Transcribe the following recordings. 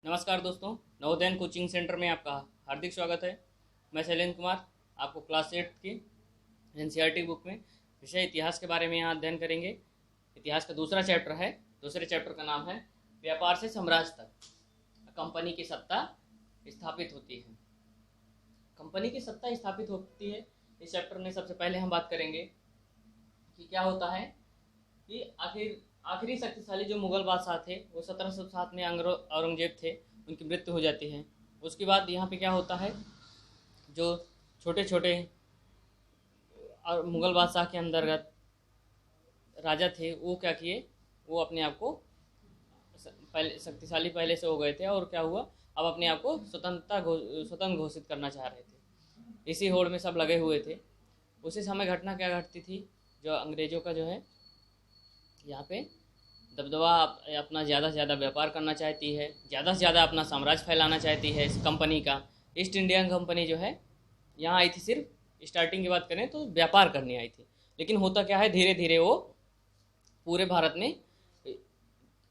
नमस्कार दोस्तों, Navodaya coaching centre में आपका हार्दिक स्वागत है। मैं शैलेंद्र कुमार आपको क्लास 8 की एनसीईआरटी बुक में विषय इतिहास के बारे में यहाँ अध्ययन करेंगे। इतिहास का दूसरा चैप्टर है। दूसरे चैप्टर का नाम है व्यापार से साम्राज्य तक कंपनी की सत्ता स्थापित होती है। कंपनी की सत्ता स्थापित होती है। इस चैप्टर में सबसे पहले हम बात करेंगे कि क्या होता है कि आखिरी शक्तिशाली जो मुगल बादशाह थे वो 1707 में औरंगजेब थे, उनकी मृत्यु हो जाती है। उसके बाद यहाँ पे क्या होता है, जो छोटे छोटे मुगल बादशाह के अंतर्गत राजा थे वो क्या किए, वो अपने आप को पहले शक्तिशाली पहले से हो गए थे और क्या हुआ, अब अपने आप को स्वतंत्र घोषित करना चाह रहे थे। इसी होड़ में सब लगे हुए थे। उसी समय घटना क्या घटती थी, जो अंग्रेज़ों का जो है यहाँ पे दबदबा अपना ज़्यादा से ज़्यादा व्यापार करना चाहती है, ज़्यादा से ज़्यादा अपना साम्राज्य फैलाना चाहती है। इस कंपनी का ईस्ट इंडिया कंपनी जो है यहाँ आई थी, सिर्फ स्टार्टिंग की बात करें तो व्यापार करने आई थी। लेकिन होता क्या है, धीरे धीरे वो पूरे भारत में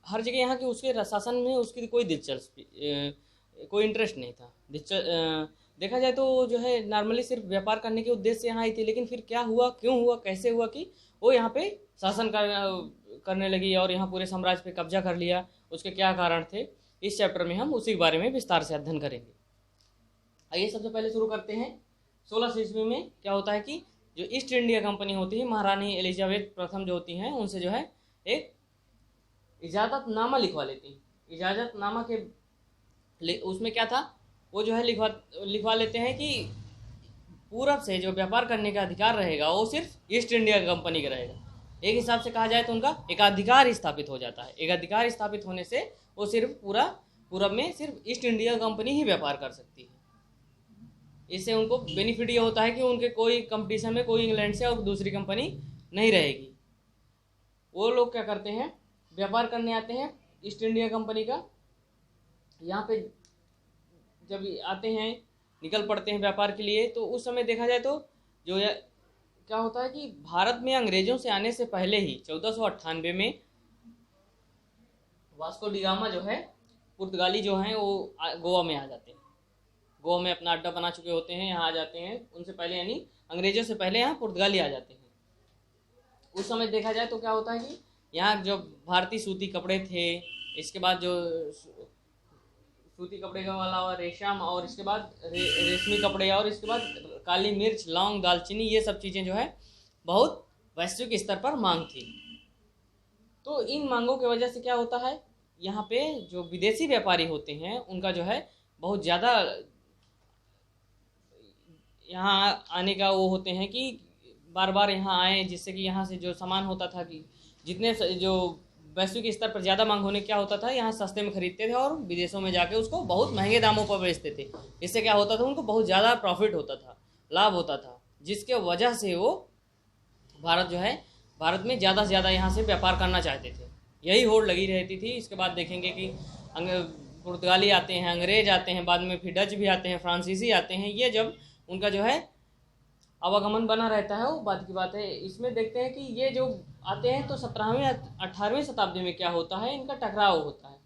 हर जगह यहाँ के उसके शासन में उसकी कोई दिलचस्पी कोई इंटरेस्ट नहीं था। देखा जाए तो जो है नॉर्मली सिर्फ व्यापार करने के उद्देश्य से यहाँ आई थी। लेकिन फिर क्या हुआ, क्यों हुआ, कैसे हुआ कि वो यहाँ पे शासन करने लगी और यहाँ पूरे साम्राज्य पे कब्जा कर लिया, उसके क्या कारण थे, इस चैप्टर में हम उसी के बारे में विस्तार से अध्ययन करेंगे। आइए सबसे पहले शुरू करते हैं। 1600 ईस्वी में क्या होता है कि जो ईस्ट इंडिया कंपनी होती है, महारानी एलिजाबेथ प्रथम जो होती हैं, उनसे जो है एक इजाज़तनामा लिखवा लेती हैं। इजाज़तनामा के उसमें क्या था, वो जो है लिखवा लेते हैं कि पूरब से जो व्यापार करने का अधिकार रहेगा वो सिर्फ ईस्ट इंडिया कंपनी का रहेगा। एक हिसाब से कहा जाए तो उनका एकाधिकार स्थापित हो जाता है। एकाधिकार स्थापित होने से वो सिर्फ पूरब में सिर्फ ईस्ट इंडिया कंपनी ही व्यापार कर सकती है। इससे उनको बेनिफिट ये होता है कि उनके कोई कंपटीशन में कोई इंग्लैंड से और दूसरी कंपनी नहीं रहेगी। वो लोग क्या करते हैं, व्यापार करने आते हैं ईस्ट इंडिया कंपनी का। यहाँ पे जब आते हैं, निकल पड़ते हैं व्यापार के लिए, तो उस समय देखा जाए तो जो क्या होता है कि भारत में अंग्रेजों से आने से पहले ही 1498 में वास्को डी गामा जो है, पुर्तगाली जो हैं वो गोवा में आ जाते हैं। गोवा में अपना अड्डा बना चुके होते हैं, यहाँ आ जाते हैं। उनसे पहले यानी अंग्रेजों से पहले यहाँ पुर्तगाली आ जाते हैं। उस समय देखा जाए तो क्या होता है कि यहाँ जो भारतीय सूती कपड़े थे, इसके बाद जो सूती कपड़े का वाला और रेशम, और इसके बाद रेशमी कपड़े, और इसके बाद काली मिर्च, लौंग, दालचीनी, ये सब चीज़ें जो है बहुत वैश्विक स्तर पर मांग थी। तो इन मांगों की वजह से क्या होता है, यहाँ पे जो विदेशी व्यापारी होते हैं उनका जो है बहुत ज़्यादा यहाँ आने का वो होते हैं कि बार बार यहाँ आए, जिससे कि यहाँ से जो सामान होता था कि जितने जो वैश्विक स्तर पर ज़्यादा मांग होने क्या होता था, यहाँ सस्ते में खरीदते थे और विदेशों में जाके उसको बहुत महंगे दामों पर बेचते थे। इससे क्या होता था, उनको बहुत ज़्यादा प्रॉफिट होता था, लाभ होता था, जिसके वजह से वो भारत में ज़्यादा से ज़्यादा यहाँ से व्यापार करना चाहते थे। यही होड़ लगी रहती थी। इसके बाद देखेंगे कि पुर्तगाली आते हैं, अंग्रेज आते हैं, बाद में फिर डच भी आते हैं, फ्रांसीसी आते हैं। ये जब उनका जो है आवागमन बना रहता है, वो बात की बात है। इसमें देखते हैं कि ये जो आते हैं तो 17वीं 18वीं शताब्दी में क्या होता है, इनका टकराव होता है।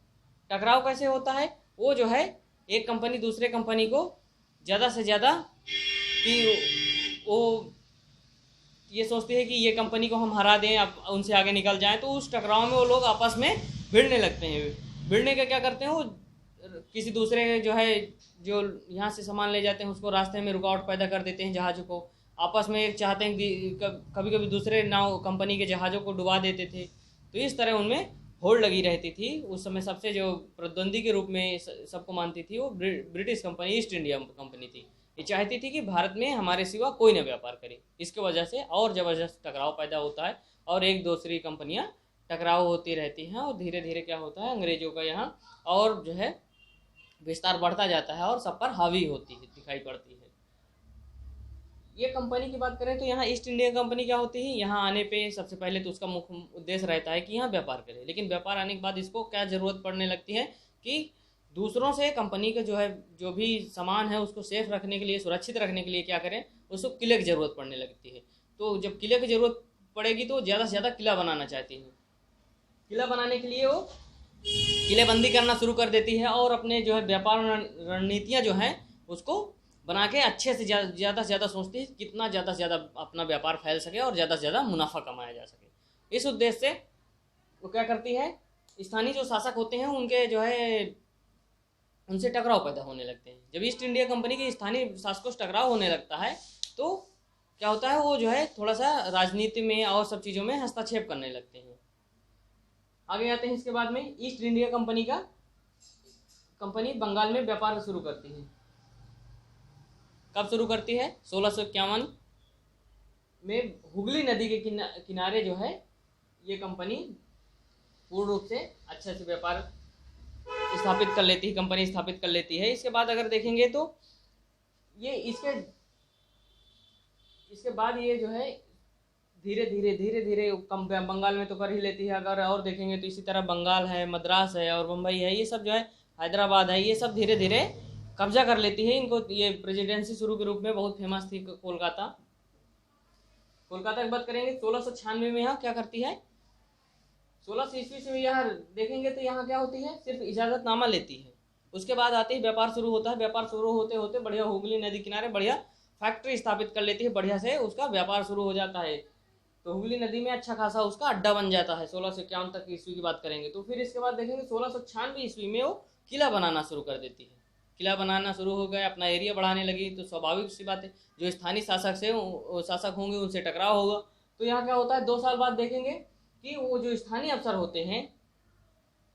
टकराव कैसे होता है, वो जो है एक कंपनी दूसरे कंपनी को ज़्यादा से ज़्यादा कि वो ये सोचती है कि ये कंपनी को हम हरा दें, अब उनसे आगे निकल जाएं। तो उस टकराव में वो लोग आपस में भिड़ने लगते हैं। भिड़ने का क्या करते हैं, वो किसी दूसरे जो है जो यहाँ से सामान ले जाते हैं उसको रास्ते में रुकावट पैदा कर देते हैं, जहाज़ों को आपस में चाहते हैं कि कभी कभी दूसरे नाव कंपनी के जहाज़ों को डुबा देते थे। तो इस तरह उनमें होड़ लगी रहती थी। उस समय सबसे जो प्रतिद्वंदी के रूप में सबको मानती थी वो British company east India company थी। ये चाहती थी कि भारत में हमारे सिवा कोई न व्यापार करे। इसके वजह से और ज़बरदस्त टकराव पैदा होता है और एक दूसरी कंपनियाँ टकराव होती रहती हैं, और धीरे धीरे क्या होता है, अंग्रेज़ों का यहाँ और जो है विस्तार बढ़ता जाता है और सब पर हावी होती है, दिखाई पड़ती है। ये कंपनी की बात करें तो यहाँ ईस्ट इंडिया कंपनी क्या होती है, यहाँ आने पे सबसे पहले तो उसका मुख्य उद्देश्य रहता है कि यहाँ व्यापार करे। लेकिन व्यापार आने के बाद इसको क्या ज़रूरत पड़ने लगती है कि दूसरों से कंपनी का जो है जो भी सामान है उसको सेफ रखने के लिए, सुरक्षित रखने के लिए क्या करें, उसको किले की ज़रूरत पड़ने लगती है। तो जब किले की ज़रूरत पड़ेगी तो ज़्यादा से ज़्यादा किला बनाना चाहती है। किला बनाने के लिए वो किलेबंदी करना शुरू कर देती है और अपने जो है व्यापार रणनीतियाँ जो हैं उसको बना के अच्छे से ज़्यादा से ज़्यादा सोचती है कितना ज़्यादा से ज़्यादा अपना व्यापार फैल सके और ज़्यादा से ज़्यादा मुनाफा कमाया जा सके। इस उद्देश्य से वो क्या करती है, स्थानीय जो शासक होते हैं उनके जो है उनसे टकराव पैदा होने लगते हैं। जब ईस्ट इंडिया कंपनी के स्थानीय शासकों से टकराव होने लगता है तो क्या होता है, वो जो है थोड़ा सा राजनीति में और सब चीज़ों में हस्तक्षेप करने लगते हैं। आगे आते हैं इसके बाद में, ईस्ट इंडिया कंपनी बंगाल में व्यापार शुरू करती है। कब शुरू करती है? 1651 में हुगली नदी के किनारे जो है ये कंपनी पूर्ण रूप से अच्छे से व्यापार स्थापित कर लेती है, कंपनी स्थापित कर लेती है। इसके बाद अगर देखेंगे तो ये इसके बाद ये जो है धीरे धीरे बंगाल में तो कर ही लेती है। अगर और देखेंगे तो इसी तरह बंगाल है, मद्रास है और मुंबई है, ये सब जो है, हैदराबाद है, ये सब धीरे धीरे कब्जा कर लेती है। इनको ये प्रेसिडेंसी शुरू के रूप में बहुत फेमस थी कोलकाता की बात करेंगे 1696 में यहाँ क्या करती है, 1600 ईस्वी से यहाँ देखेंगे तो यहाँ क्या होती है, सिर्फ इजाज़तनामा लेती है। उसके बाद आते ही व्यापार शुरू होता है। व्यापार शुरू होते होते बढ़िया हुगली नदी किनारे बढ़िया फैक्ट्री स्थापित कर लेती है, बढ़िया से उसका व्यापार शुरू हो जाता है। तो हुगली नदी में अच्छा खासा उसका अड्डा बन जाता है। 1651 तक ईस्वी की बात करेंगे तो फिर इसके बाद देखेंगे 1696 ईस्वी में वो किला बनाना शुरू कर देती है। किला बनाना शुरू हो गया, अपना एरिया बढ़ाने लगी। तो स्वाभाविक सी बात है, जो स्थानीय शासक होंगे उनसे टकराव होगा। तो यहाँ क्या होता है, 2 साल बाद देखेंगे कि वो जो स्थानीय अफसर होते हैं,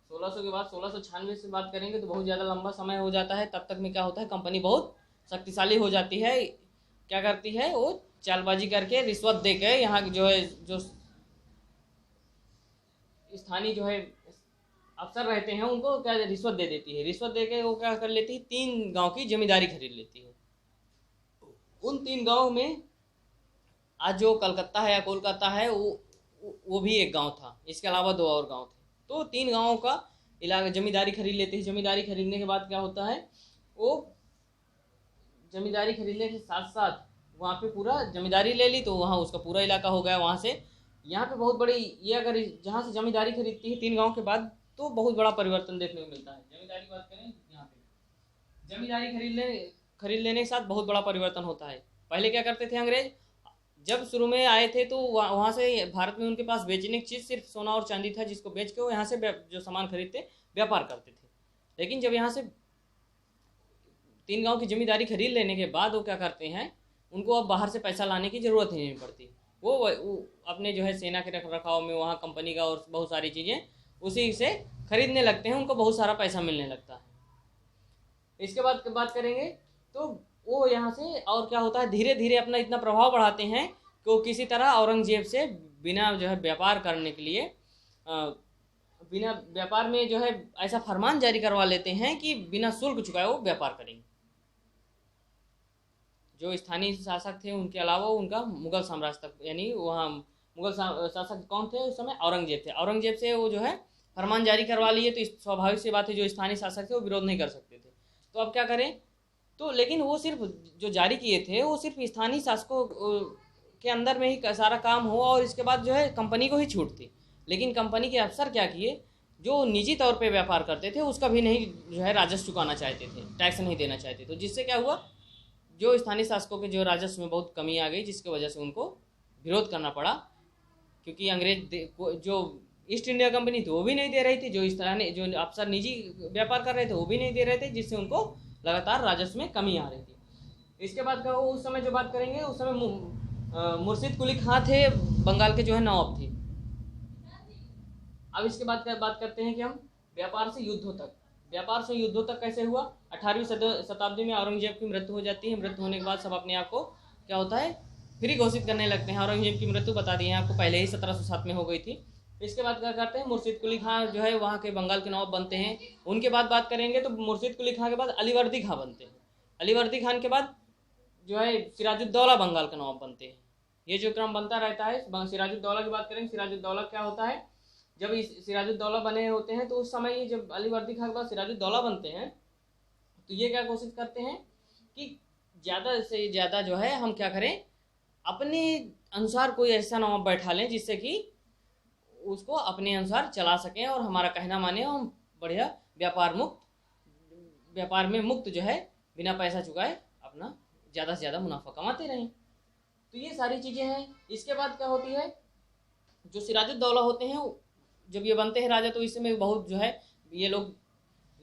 1600 के बाद 1696 से बात करेंगे तो बहुत ज़्यादा लंबा समय हो जाता है। तब तक में क्या होता है, कंपनी बहुत शक्तिशाली हो जाती है। क्या करती है, वो चालबाजी करके रिश्वत दे के यहाँ जो है जो स्थानीय जो है अफसर रहते हैं उनको क्या रिश्वत दे देती है। रिश्वत दे के वो क्या कर लेती है, 3 गांव की जमींदारी खरीद लेती है। उन 3 गांव में आज जो कलकत्ता है या कोलकाता है वो भी एक गांव था, इसके अलावा 2 और गांव थे। तो 3 गांवों का इलाका जमींदारी खरीद लेती है। जमींदारी खरीदने के बाद क्या होता है, वो जमींदारी खरीदने के साथ साथ वहाँ पे पूरा जमींदारी ले ली, तो वहाँ उसका पूरा इलाका हो गया। वहाँ से यहाँ पे बहुत बड़ी ये, अगर जहाँ से जमींदारी खरीदती है 3 गांव के बाद, तो बहुत बड़ा परिवर्तन देखने को मिलता है। जमींदारी की बात करें यहाँ पे जमींदारी खरीद लेने के साथ बहुत बड़ा परिवर्तन होता है। पहले क्या करते थे अंग्रेज, जब शुरू में आए थे तो वहाँ से भारत में उनके पास बेचने की चीज़ सिर्फ सोना और चांदी था, जिसको बेच के वो यहाँ से जो सामान खरीदते व्यापार करते थे। लेकिन जब यहाँ से 3 गांव की जमींदारी खरीद लेने के बाद वो क्या करते हैं, उनको अब बाहर से पैसा लाने की ज़रूरत ही नहीं पड़ती। वो अपने जो है सेना के रखरखाव में वहाँ कंपनी का और बहुत सारी चीज़ें उसी से खरीदने लगते हैं, उनको बहुत सारा पैसा मिलने लगता है। इसके बाद बात करेंगे तो वो यहाँ से और क्या होता है, धीरे धीरे अपना इतना प्रभाव बढ़ाते हैं कि वो किसी तरह औरंगजेब से बिना जो है व्यापार करने के लिए बिना व्यापार में जो है ऐसा फरमान जारी करवा लेते हैं कि बिना शुल्क चुकाए वो व्यापार करेंगे। जो स्थानीय शासक थे उनके अलावा उनका मुगल साम्राज्य तक, यानी वहाँ मुगल शासक कौन थे उस समय, औरंगजेब थे। औरंगजेब से वो जो है फरमान जारी करवा लिए, तो स्वाभाविक सी बात है जो स्थानीय शासक थे वो विरोध नहीं कर सकते थे। तो अब क्या करें, तो लेकिन वो सिर्फ जो जारी किए थे वो सिर्फ स्थानीय शासकों के अंदर में ही सारा काम हुआ और इसके बाद जो है कंपनी को ही छूट थी। लेकिन कंपनी के अफसर क्या किए, जो निजी तौर पे व्यापार करते थे उसका भी नहीं जो है राजस्व चुकाना चाहते थे, टैक्स नहीं देना चाहते। तो जिससे क्या हुआ, जो स्थानीय शासकों के जो राजस्व में बहुत कमी आ गई, जिसकी वजह से उनको विरोध करना पड़ा। क्योंकि अंग्रेज जो ईस्ट इंडिया कंपनी थी वो भी नहीं दे रही थी, जो स्थानीय जो अफसर निजी व्यापार कर रहे थे वो भी नहीं दे रहे थे, जिससे उनको लगातार राजस्व में कमी आ रही थी। इसके बाद का उस समय जो बात करेंगे, उस समय मुर्शिद कुली खां थे, बंगाल के जो है नवाब थे। अब इसके बाद बात करते हैं कि हम व्यापार से युद्धों तक कैसे हुआ। 18वीं शताब्दी में औरंगजेब की मृत्यु हो जाती है। मृत्यु होने के बाद सब अपने आप को क्या होता है, फ्री घोषित करने लगते हैं। औरंगजेब की मृत्यु बता दी है आपको, पहले ही 1707 में हो गई थी। इसके बाद क्या करते हैं, मुर्शिद कुली खां जो है वहाँ के बंगाल के नवाब बनते हैं। उनके बाद बात करेंगे तो मुर्शिद कुली खां के बाद अलीवर्दी खां बनते हैं। अलीवर्दी खान के बाद जो है सिराजुद्दौला बंगाल का नवाब बनते हैं। ये जो क्रम बनता रहता है। सिराजुद्दौला की बात करेंगे, सिराजुद्दौला क्या होता है, जब सिराजुद्दौला बने होते हैं तो उस समय ये जब अलीवर्दी खां के बाद सिराजुद्दौला बनते हैं तो ये क्या कोशिश करते हैं कि ज़्यादा से ज़्यादा जो है हम क्या करें, अपने अनुसार कोई ऐसा नवाब बैठा लें जिससे कि उसको अपने अनुसार चला सकें और हमारा कहना माने, हम बढ़िया व्यापार में मुक्त जो है बिना पैसा चुकाए अपना ज़्यादा से ज़्यादा मुनाफा कमाते रहें। तो ये सारी चीज़ें हैं। इसके बाद क्या होती है, जो सिराजुद्दौला होते हैं जब ये बनते हैं राजा, तो इस समय बहुत जो है ये लोग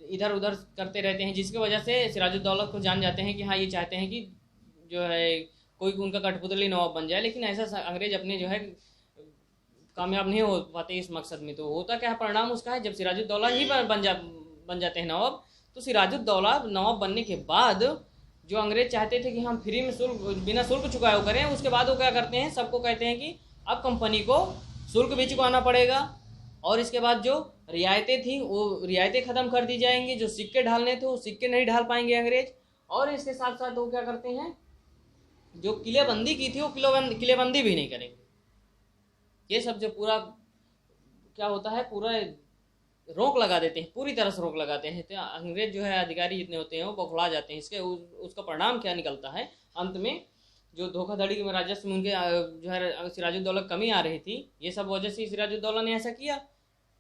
इधर उधर करते रहते हैं, जिसकी वजह से सिराजुद्दौला को जान जाते हैं कि हाँ ये चाहते हैं कि जो है कोई उनका कठपुतली नवाब बन जाए। लेकिन ऐसा अंग्रेज अपने जो है कामयाब नहीं हो पाते इस मकसद में। तो होता क्या है, परिणाम उसका है, जब सिराजुद्दौला ही बन जाते हैं नवाब, तो सिराजुद्दौला नवाब बनने के बाद जो अंग्रेज चाहते थे कि हम फ्री में बिना शुल्क चुकाए करें, उसके बाद वो क्या करते हैं, सबको कहते हैं कि अब कंपनी को शुल्क भी चुकाना पड़ेगा, और इसके बाद जो रियायतें थी वो रियायतें ख़त्म कर दी जाएंगी, जो सिक्के ढालने थे वो सिक्के नहीं ढाल पाएंगे अंग्रेज। और इसके साथ साथ वो क्या करते हैं, जो किलेबंदी की थी वो किलेबंदी भी नहीं करेंगे। ये सब जो पूरा क्या होता है, पूरा रोक लगा देते हैं, पूरी तरह से रोक लगाते हैं। तो अंग्रेज जो है अधिकारी जितने होते हैं वो बौखला जाते हैं। इसके उसका परिणाम क्या निकलता है, अंत में जो धोखाधड़ी में राजस्व में उनके जो है सिराजुद्दौला कमी आ रही थी, ये सब वजह से सिराजुद्दौला ने ऐसा किया।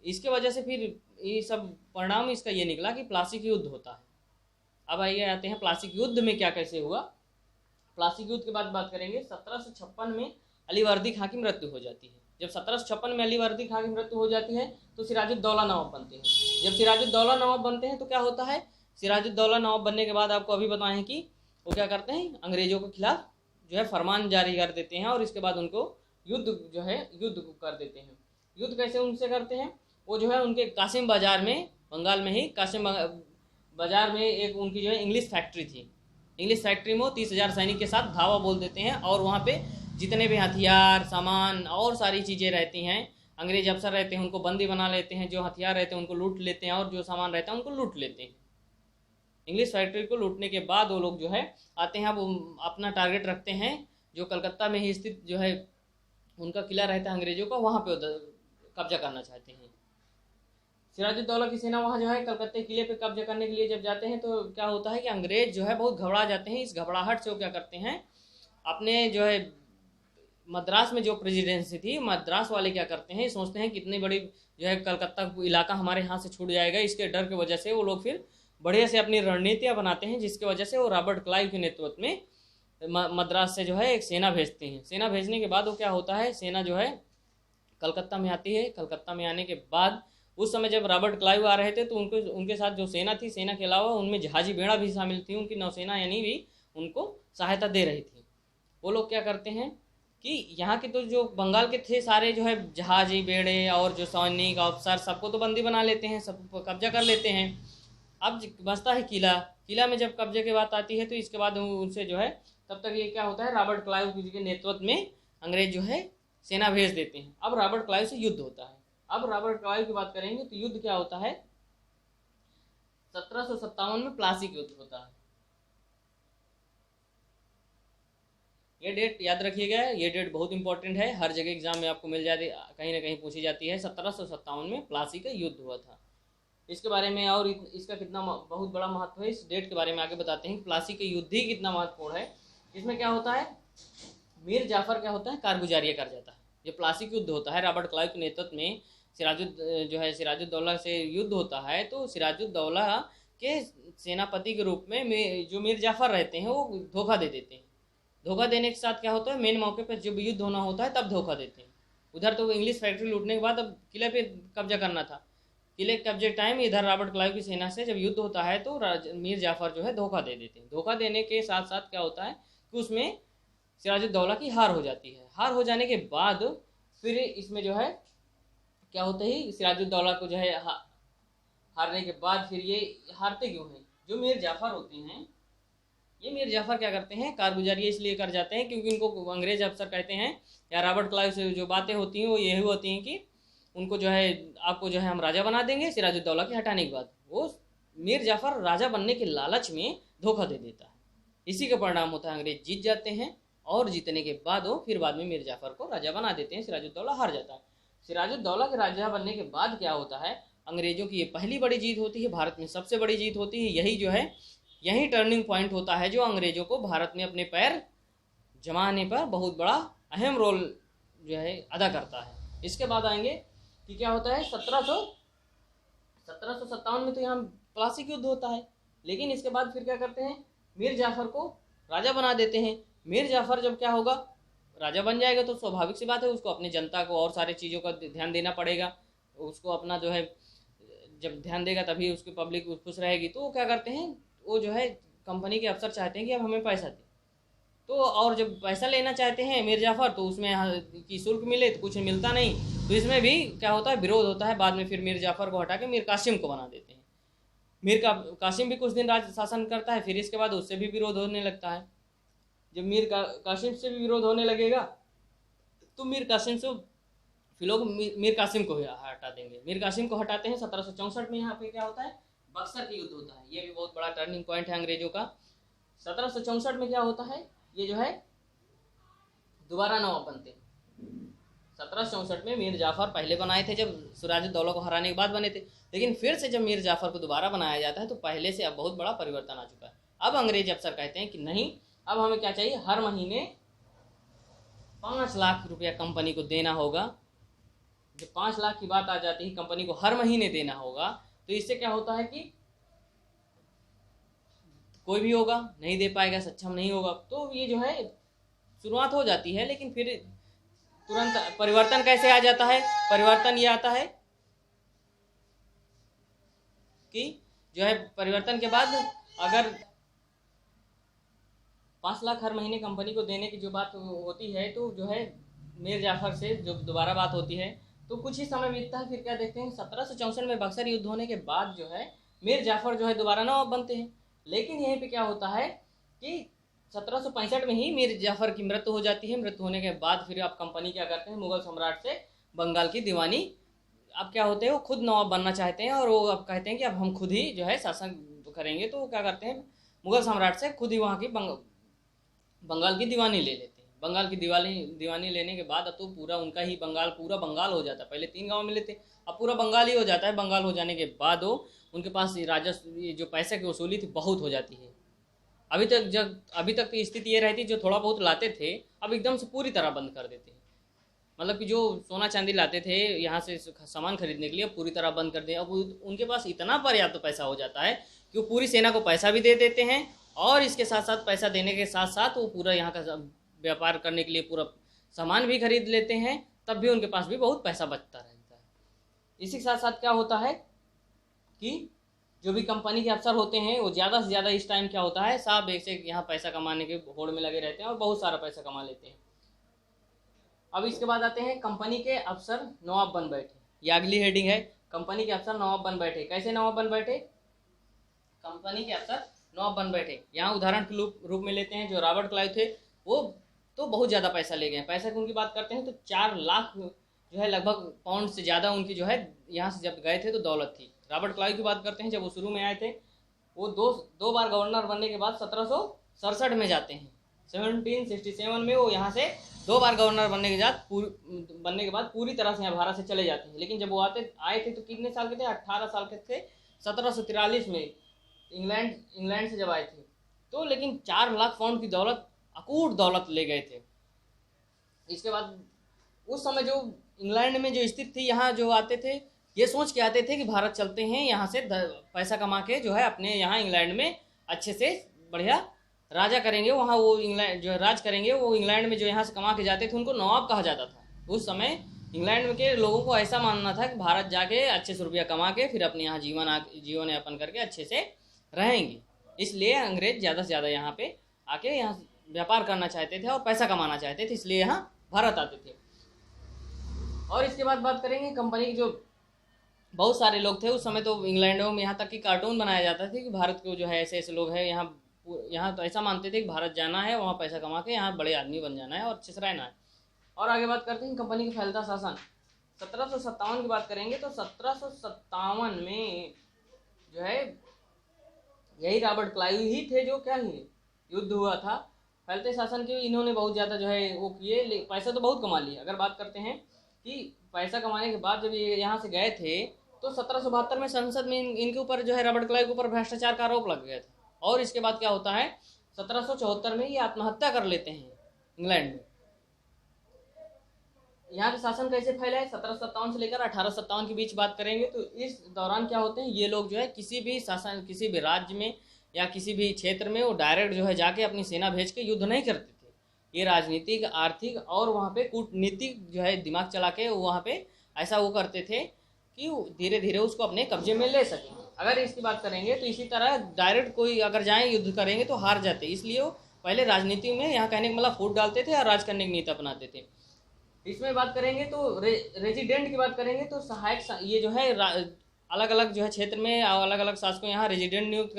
इसके वजह से फिर ये सब परिणाम इसका ये निकला कि प्लासी युद्ध होता है। अब आइए आते हैं प्लासी युद्ध में क्या कैसे हुआ। प्लासी युद्ध के बाद बात करेंगे। 1756 में अलीवर्दी खां की मृत्यु हो जाती है। जब 1756 में अलीवर्दी खां की मृत्यु हो जाती है तो सिराजुद्दौला नवाब बनते हैं। जब सिराजुद्दौला नवाब बनते हैं तो क्या होता है, सिराजुद्दौला नवाब बनने के बाद आपको अभी बताएं कि वो क्या करते हैं, अंग्रेजों के खिलाफ जो है फरमान जारी कर देते हैं, और इसके बाद उनको युद्ध कर देते हैं। युद्ध कैसे उनसे करते हैं, वो जो है उनके कासिम बाजार में, बंगाल में ही कासिम बाजार में एक उनकी जो है इंग्लिश फैक्ट्री थी। इंग्लिश फैक्ट्री में वो 30,000 सैनिक के साथ धावा बोल देते हैं, और वहाँ पे जितने भी हथियार सामान और सारी चीज़ें रहती हैं, अंग्रेज अफसर रहते हैं उनको बंदी बना लेते हैं, जो हथियार रहते हैं उनको लूट लेते हैं, और जो सामान रहता है उनको लूट लेते हैं। इंग्लिश फैक्ट्री को लूटने के बाद वो लोग जो है आते हैं, अब अपना टारगेट रखते हैं जो कलकत्ता में ही स्थित जो है उनका किला रहता है अंग्रेजों का, वहाँ पे कब्जा करना चाहते हैं। सिराजुद्दौला की सेना वहाँ जो है कलकत्ते किले पे कब्जा करने के लिए जब जाते हैं तो क्या होता है कि अंग्रेज जो है बहुत घबरा जाते हैं। इस घबराहट से वो क्या करते हैं, अपने जो है मद्रास में जो प्रेसिडेंसी थी, मद्रास वाले क्या करते हैं, सोचते हैं कितनी बड़ी जो है कलकत्ता इलाका हमारे यहाँ से छूट जाएगा। इसके डर की वजह से वो लोग फिर बढ़िया से अपनी रणनीतियाँ बनाते हैं, जिसकी वजह से वो रॉबर्ट क्लाइव के नेतृत्व में मद्रास से जो है एक सेना भेजते हैं। सेना भेजने के बाद वो क्या होता है, सेना जो है कलकत्ता में आती है। कलकत्ता में आने के बाद उस समय जब रॉबर्ट क्लाइव आ रहे थे तो उनके साथ जो सेना थी, सेना के अलावा उनमें जहाजी बेड़ा भी शामिल थी, उनकी नौसेना यानी भी उनको सहायता दे रही थी। वो लोग क्या करते हैं कि यहाँ के तो जो बंगाल के थे सारे जो है जहाजी बेड़े और जो सैनिक अफसर सबको तो बंदी बना लेते हैं, सब कब्जा कर लेते हैं। अब बचता है किला में जब कब्जे की बात आती है तो इसके बाद उनसे जो है तब तक ये क्या होता है, रॉबर्ट क्लाइव के नेतृत्व में अंग्रेज जो है सेना भेज देते हैं। अब रॉबर्ट क्लाइव से युद्ध होता है। अब रॉबर्ट क्लाइव की बात करेंगे तो युद्ध क्या होता है, 1757 में प्लासी युद्ध होता है। ये डेट याद रखिएगा, ये डेट बहुत इंपॉर्टेंट है, हर जगह एग्जाम में आपको मिल जाती, कहीं ना कहीं पूछी जाती है। 1757 में प्लासी का युद्ध हुआ था। इसके बारे में और इसका कितना बहुत बड़ा महत्व है, इस डेट के बारे में आगे बताते हैं। प्लासी के युद्ध ही कितना महत्वपूर्ण है। इसमें क्या होता है, मीर जाफर क्या होता है, कारगुजारिया कर जाता है। ये प्लासी युद्ध होता है, रॉबर्ट क्लाइव के नेतृत्व में सिराजुद्दौला से युद्ध होता है। तो सिराजुद्दौला के सेनापति के रूप में जो मीर जाफर रहते हैं वो धोखा दे देते हैं। धोखा देने के साथ क्या होता है, मेन मौके पर जब युद्ध होना होता है तब धोखा देते हैं। उधर तो इंग्लिश फैक्ट्री लूटने के बाद अब किले पे कब्जा करना था, किले कब्जे टाइम इधर रॉबर्ट क्लाइव की सेना से जब युद्ध होता है तो मीर जाफर जो है धोखा दे देते हैं। धोखा देने के साथ साथ क्या होता है कि उसमें सिराजुद्दौला की हार हो जाती है। हार हो जाने के बाद फिर इसमें जो है क्या होता है, सिराजुद्दौला को जो है हारने के बाद फिर ये हारते क्यों हैं, जो मीर जाफर होते हैं, ये मीर जाफर क्या करते हैं, कारगुजारी इसलिए कर जाते हैं क्योंकि इनको अंग्रेज अफसर कहते हैं या रॉबर्ट क्लाइव से जो बातें होती हैं वो यही होती हैं कि उनको जो है आपको जो है हम राजा बना देंगे सिराजुद्दौला के हटाने के बाद। वो मीर जाफर राजा बनने के लालच में धोखा दे देता है। इसी का परिणाम होता है अंग्रेज जीत जाते हैं, और जीतने के बाद वो फिर बाद में मीर जाफर को राजा बना देते हैं, सिराजुद्दौला हार जाता है। सिराजुद्दौला के राजा बनने के बाद क्या होता है, अंग्रेजों की ये पहली बड़ी जीत होती है, भारत में सबसे बड़ी जीत होती है। यही जो है यही टर्निंग पॉइंट होता है जो अंग्रेजों को भारत में अपने पैर जमाने पर बहुत बड़ा अहम रोल जो है अदा करता है। इसके बाद आएंगे कि क्या होता है, 1757 में तो यहाँ प्लासी युद्ध होता है, लेकिन इसके बाद फिर क्या करते हैं, मीर जाफर को राजा बना देते हैं। मीर जाफर जब क्या होगा, राजा बन जाएगा तो स्वाभाविक सी बात है उसको अपनी जनता को और सारी चीज़ों का ध्यान देना पड़ेगा। उसको अपना जो है जब ध्यान देगा तभी उसकी पब्लिक खुश रहेगी। तो वो क्या करते हैं, वो जो है कंपनी के अफसर चाहते हैं कि अब हमें पैसा दे। तो और जब पैसा लेना चाहते हैं मीर जाफर तो उसमें की शुल्क मिले तो कुछ मिलता नहीं, तो इसमें भी क्या होता है, विरोध होता है। बाद में फिर मीर जाफर को हटा के मीर कासिम को बना देते हैं। कासिम भी कुछ दिन राज शासन करता है, फिर इसके बाद उससे भी विरोध होने लगता है। जब कासिम से भी विरोध होने लगेगा तो मीर कासिम से फिर लोग मीर कासिम को हटा देंगे। मीर कासिम को हटाते हैं। 1764 में यहाँ पे क्या होता है, बक्सर की युद्ध होता है। ये भी बहुत बड़ा टर्निंग पॉइंट है अंग्रेजों का। 1764 में क्या होता है, ये जो है दोबारा नवाब बनते हैं। 1764 में मीर जाफर पहले बनाए थे जब सिराजुद्दौला को हराने के बाद बने थे, लेकिन फिर से जब मीर जाफर को दोबारा बनाया जाता है तो पहले से अब बहुत बड़ा परिवर्तन आ चुका है। अब अंग्रेज अफसर कहते हैं कि नहीं, अब हमें क्या चाहिए, हर महीने 5 लाख रुपया कंपनी को देना होगा। जब 5 लाख की बात आ जाती है कंपनी को हर महीने देना होगा, तो इससे क्या होता है कि कोई भी होगा नहीं दे पाएगा, सक्षम नहीं होगा। तो ये जो है शुरुआत हो जाती है, लेकिन फिर तुरंत परिवर्तन कैसे आ जाता है, परिवर्तन ये आता है कि जो है परिवर्तन के बाद अगर 5 लाख हर महीने कंपनी को देने की जो बात होती है, तो जो है मीर जाफर से जो दोबारा बात होती है तो कुछ ही समय बीतता है। फिर क्या देखते हैं, 1764 में बक्सर युद्ध होने के बाद जो है मीर जाफर जो है दोबारा नवाब बनते हैं। लेकिन यहीं पे क्या होता है कि 1765 में ही मीर जाफर की मृत्यु हो जाती है। मृत्यु होने के बाद फिर आप कंपनी क्या करते हैं, मुगल सम्राट से बंगाल की दीवानी अब क्या होते हैं, वो खुद नवाब बनना चाहते हैं और वो अब कहते हैं कि अब हम खुद ही जो है शासन करेंगे। तो वो क्या करते हैं, मुगल सम्राट से खुद ही वहाँ की बंगाल की दीवानी ले लेते हैं। बंगाल की दीवानी लेने के बाद अब तो पूरा उनका ही पूरा बंगाल हो जाता है। पहले 3 गांव मिले थे, अब पूरा बंगाल ही हो जाता है। बंगाल हो जाने के बाद वो उनके पास राजस्व जो पैसे की वसूली थी बहुत हो जाती है। अभी तक की स्थिति ये रहती, जो थोड़ा बहुत लाते थे अब एकदम से पूरी तरह बंद कर देते हैं। मतलब कि जो सोना चांदी लाते थे यहाँ से सामान खरीदने के लिए पूरी तरह बंद कर दें। अब उनके पास इतना पर्याप्त पैसा हो जाता है कि वो पूरी सेना को पैसा भी दे देते हैं और इसके साथ साथ पैसा देने के साथ साथ वो पूरा यहाँ का व्यापार करने के लिए पूरा सामान भी खरीद लेते हैं। तब भी उनके पास भी बहुत पैसा बचता रहता है। इसी के साथ साथ क्या होता है कि जो भी कंपनी के अफसर होते हैं वो ज़्यादा से ज़्यादा इस टाइम क्या होता है, साहब एक से यहाँ पैसा कमाने के होड़ में लगे रहते हैं और बहुत सारा पैसा कमा लेते हैं। अब इसके बाद आते हैं कंपनी के अफसर नवाब बन बैठे। ये अगली हेडिंग है, कंपनी के अफसर नवाब बन बैठे। कैसे नवाब बन बैठे, कंपनी के अफसर नवाब बन बैठे। यहाँ उदाहरण के रूप में लेते हैं जो रॉबर्ट क्लाइव थे, वो तो बहुत ज़्यादा पैसा ले गए। पैसा की उनकी बात करते हैं तो 4 लाख जो है लगभग पाउंड से ज़्यादा उनकी जो है यहाँ से जब गए थे तो दौलत थी। रॉबर्ट क्लाइव की बात करते हैं, जब वो शुरू में आए थे वो दो बार गवर्नर बनने के बाद 1767 में जाते हैं। 1767 में वो यहाँ से 2 बार गवर्नर बनने के बाद पूरी तरह से यहाँ भारत से चले जाते हैं। लेकिन जब वो आए थे तो कितने साल के थे, 18 साल के थे। 1743 में इंग्लैंड से जब आए थे तो लेकिन 4 लाख पाउंड की दौलत, अकूट दौलत ले गए थे। इसके बाद उस समय जो इंग्लैंड में जो स्थिति थी, यहाँ जो आते थे ये सोच के आते थे कि भारत चलते हैं, यहाँ से पैसा कमा के जो है अपने यहाँ इंग्लैंड में अच्छे से बढ़िया राजा करेंगे। वहाँ वो इंग्लैंड जो राज करेंगे, वो इंग्लैंड में जो यहाँ से कमा के जाते थे उनको नवाब कहा जाता था। उस समय इंग्लैंड के लोगों को ऐसा मानना था कि भारत जाके अच्छे से रुपया कमा के फिर अपने यहाँ जीवन यापन करके अच्छे से रहेंगे। इसलिए अंग्रेज ज़्यादा से ज़्यादा यहाँ पे आके यहाँ व्यापार करना चाहते थे और पैसा कमाना चाहते थे, इसलिए यहाँ भारत आते थे। और इसके बाद बात करेंगे कंपनी के जो बहुत सारे लोग थे उस समय, तो इंग्लैंडों में यहाँ तक कि कार्टून बनाया जाता था कि भारत को जो है ऐसे ऐसे लोग हैं यहाँ तो ऐसा मानते थे कि भारत जाना है, वहाँ पैसा कमा के यहाँ बड़े आदमी बन जाना है और अच्छे से रहना है। और आगे बात करते हैं कंपनी का फैलता शासन। 1757 की बात करेंगे तो 1757 में जो है यही रॉबर्ट क्लाइव ही थे जो क्या ही युद्ध हुआ था। फैलते शासन के इन्होंने बहुत ज़्यादा जो है वो किए, पैसा तो बहुत कमा लिया। अगर बात करते हैं कि पैसा कमाने के बाद जब ये यहाँ से गए थे तो 1772 में संसद में इनके ऊपर जो है रॉबर्ट क्लाइव के ऊपर भ्रष्टाचार का आरोप लग गया था। और इसके बाद क्या होता है, 1774 में ये आत्महत्या कर लेते हैं इंग्लैंड में। यहाँ का शासन कैसे फैला है, 1757 से लेकर 1857 के बीच बात करेंगे तो इस दौरान क्या होते हैं, ये लोग जो है किसी भी शासन, किसी भी राज्य में या किसी भी क्षेत्र में वो डायरेक्ट जो है जाके अपनी सेना भेज के युद्ध नहीं करते थे। ये राजनीतिक, आर्थिक और वहाँ पे कूटनीतिक जो है दिमाग चला के वहाँ पे ऐसा वो करते थे कि धीरे धीरे उसको अपने कब्जे में ले सकें। अगर इसकी बात करेंगे तो इसी तरह डायरेक्ट कोई अगर जाए युद्ध करेंगे तो हार जाते, इसलिए वो पहले राजनीति में, यहाँ कहने का मतलब, फूट डालते थे और राज करने की नीति अपनाते थे। इसमें बात करेंगे तो रेजिडेंट की बात करेंगे तो सहायक, ये जो है अलग अलग जो है क्षेत्र में अलग अलग शासकों यहाँ रेजिडेंट नियुक्त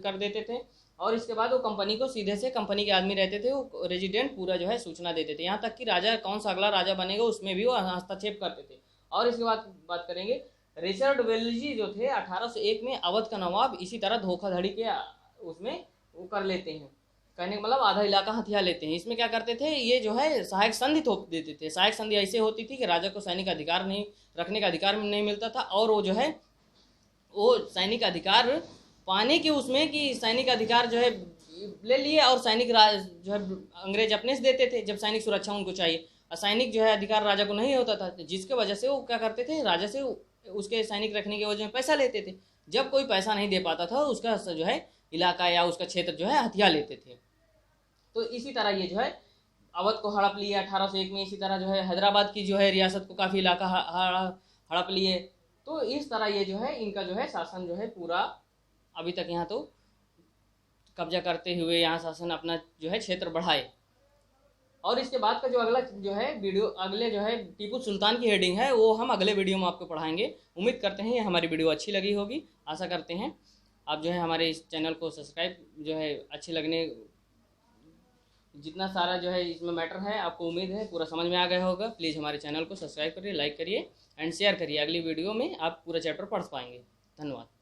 कर देते थे, और इसके बाद वो कंपनी को सीधे से, कंपनी के आदमी रहते थे वो रेजिडेंट पूरा जो है सूचना देते थे, यहाँ तक कि राजा कौन सा अगला राजा बनेगा उसमें भी वो हस्तक्षेप करते थे। और इसके बाद बात करेंगे रिचर्ड वेल्जी जो थे 1801 में अवध का नवाब इसी तरह धोखाधड़ी के उसमें वो कर लेते हैं, कहने का मतलब आधा इलाका हथिया लेते हैं। इसमें क्या करते थे, ये जो है सहायक संधि थोप देते थे। सहायक संधि ऐसे होती थी कि राजा को सैनिक अधिकार नहीं रखने का अधिकार नहीं मिलता था, और वो जो है वो सैनिक अधिकार पाने के उसमें कि सैनिक अधिकार जो है ले लिए और सैनिक जो है अंग्रेज अपने से देते थे जब सैनिक सुरक्षा उनको चाहिए, और सैनिक जो है अधिकार राजा को नहीं होता था, जिसके वजह से वो क्या करते थे, राजा से उसके सैनिक रखने की वजह में पैसा लेते थे। जब कोई पैसा नहीं दे पाता था उसका जो है इलाका या उसका क्षेत्र जो है हथिया लेते थे। तो इसी तरह ये जो है अवध को हड़प लिए 1801 में, इसी तरह जो है हैदराबाद की जो है रियासत को काफ़ी इलाका हड़प लिए। तो इस तरह ये जो है इनका जो है शासन जो है पूरा अभी तक यहाँ तो कब्जा करते हुए यहाँ शासन अपना जो है क्षेत्र बढ़ाए। और इसके बाद का जो अगला जो है वीडियो, अगले जो है टीपू सुल्तान की हेडिंग है, वो हम अगले वीडियो में आपको पढ़ाएंगे। उम्मीद करते हैं ये हमारी वीडियो अच्छी लगी होगी, आशा करते हैं आप जो है हमारे इस चैनल को सब्सक्राइब जो है अच्छी लगने, जितना सारा जो है इसमें मैटर है आपको उम्मीद है पूरा समझ में आ गया होगा। प्लीज़ हमारे चैनल को सब्सक्राइब करिए, लाइक करिए एंड शेयर करिए। अगली वीडियो में आप पूरा चैप्टर पढ़ पाएंगे। धन्यवाद।